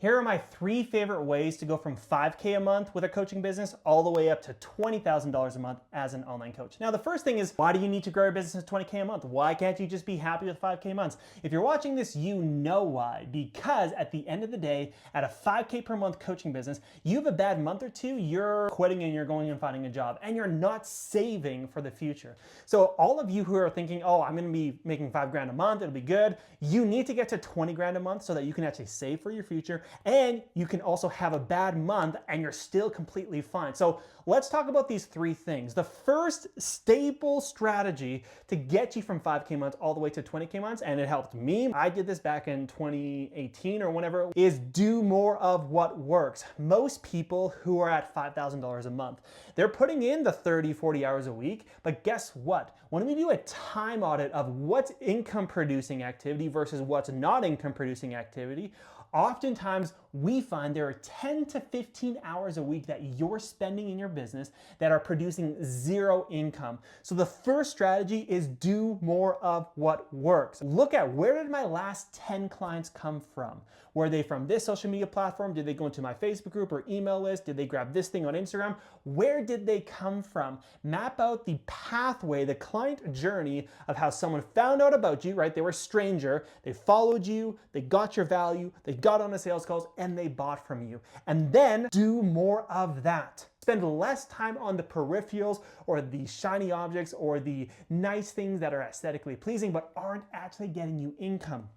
Here are my 3 favorite ways to go from 5K a month with a coaching business all the way up to $20,000 a month as an online coach. Now, the first thing is, why do you need to grow your business to 20K a month? Why can't you just be happy with 5K months? If you're watching this, you know why. Because at the end of the day, at a 5K per month coaching business, you have a bad month or two, you're quitting and you're going and finding a job, and you're not saving for the future. So all of you who are thinking, oh, I'm gonna be making 5 grand a month, it'll be good, you need to get to 20 grand a month so that you can actually save for your future. And you can also have a bad month and you're still completely fine. So let's talk about these 3 things. The first staple strategy to get you from 5K months all the way to 20K months, and it helped me, I did this back in 2018 or whenever, is do more of what works. Most people who are at $5,000 a month, they're putting in the 30, 40 hours a week, but guess what? When we do a time audit of what's income producing activity versus what's not income producing activity, oftentimes we find there are 10 to 15 hours a week that you're spending in your business that are producing 0 income. So the first strategy is do more of what works. Look at, where did my last 10 clients come from? Were they from this social media platform? Did they go into my Facebook group or email list? Did they grab this thing on Instagram? Where did they come from? Map out the pathway, the client journey of how someone found out about you, right? They were a stranger, they followed you, they got your value, they got on the sales calls, and they bought from you. And then do more of that. Spend less time on the peripherals or the shiny objects or the nice things that are aesthetically pleasing but aren't actually getting you income.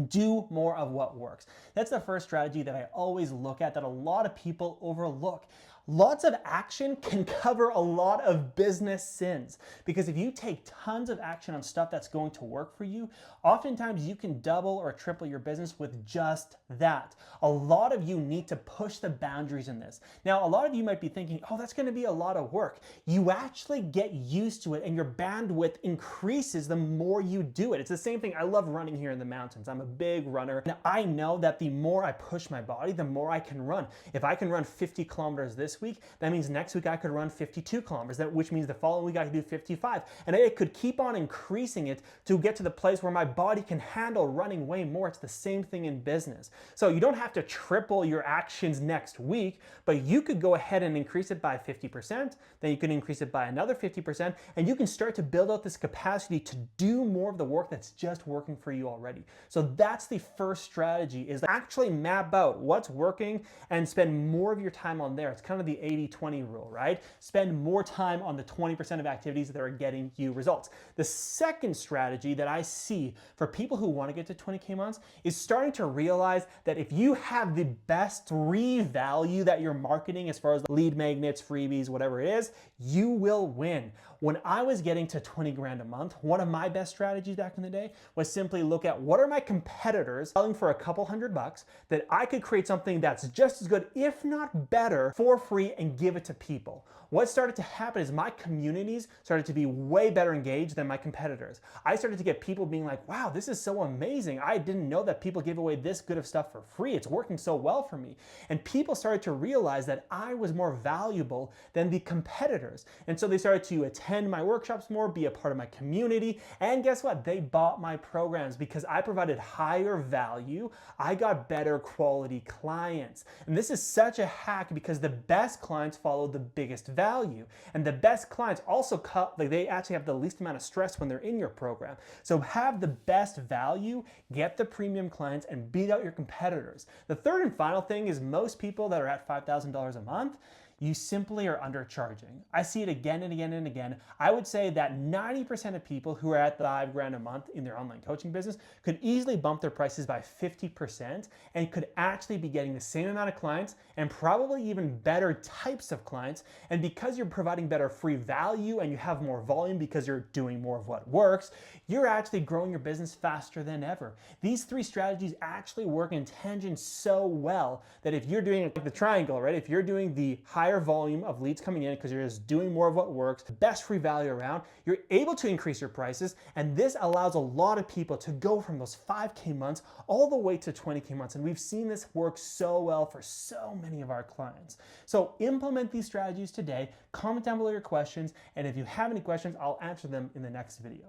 Do more of what works. That's the first strategy that I always look at that a lot of people overlook. Lots of action can cover a lot of business sins, because if you take tons of action on stuff that's going to work for you, oftentimes you can double or triple your business with just that. A lot of you need to push the boundaries in this. Now, a lot of you might be thinking, oh, that's going to be a lot of work. You actually get used to it and your bandwidth increases the more you do it. It's the same thing. I love running here in the mountains. I'm a big runner. Now, I know that the more I push my body, the more I can run. If I can run 50 kilometers this week, that means next week I could run 52 kilometers, which means the following week I could do 55. And it could keep on increasing it to get to the place where my body can handle running way more. It's the same thing in business. So you don't have to triple your actions next week, but you could go ahead and increase it by 50%, then you can increase it by another 50%, and you can start to build out this capacity to do more of the work that's just working for you already. So that's the first strategy, is actually map out what's working and spend more of your time on there. It's kind of the 80-20 rule, right? Spend more time on the 20% of activities that are getting you results. The second strategy that I see for people who want to get to 20K months is starting to realize that if you have the best 3 value that you're marketing, as far as lead magnets, freebies, whatever it is, you will win. When I was getting to 20 grand a month, one of my best strategies back in the day was simply look at what are my competitors selling for a couple $100 that I could create something that's just as good, if not better, for free and give it to people. What started to happen is my communities started to be way better engaged than my competitors. I started to get people being like, wow, this is so amazing. I didn't know that people gave away this good of stuff for free. It's working so well for me. And people started to realize that I was more valuable than the competitors. And so they started to attend my workshops more, be a part of my community. And guess what? They bought my programs because I provided higher value. I got better quality clients. And this is such a hack, because the best clients follow the biggest value. And the best clients also they actually have the least amount of stress when they're in your program. So have the best value, get the premium clients, and beat out your competitors. The third and final thing is, most people that are at $5,000 a month, you simply are undercharging. I see it again and again and again. I would say that 90% of people who are at 5 grand a month in their online coaching business could easily bump their prices by 50% and could actually be getting the same amount of clients and probably even better types of clients. And because you're providing better free value and you have more volume because you're doing more of what works, you're actually growing your business faster than ever. These 3 strategies actually work in tangent so well that if you're doing like the triangle, right? If you're doing the higher volume of leads coming in because you're just doing more of what works, best free value around, you're able to increase your prices. And this allows a lot of people to go from those 5K months all the way to 20K months. And we've seen this work so well for so many of our clients. So implement these strategies today. Comment down below your questions. And if you have any questions, I'll answer them in the next video.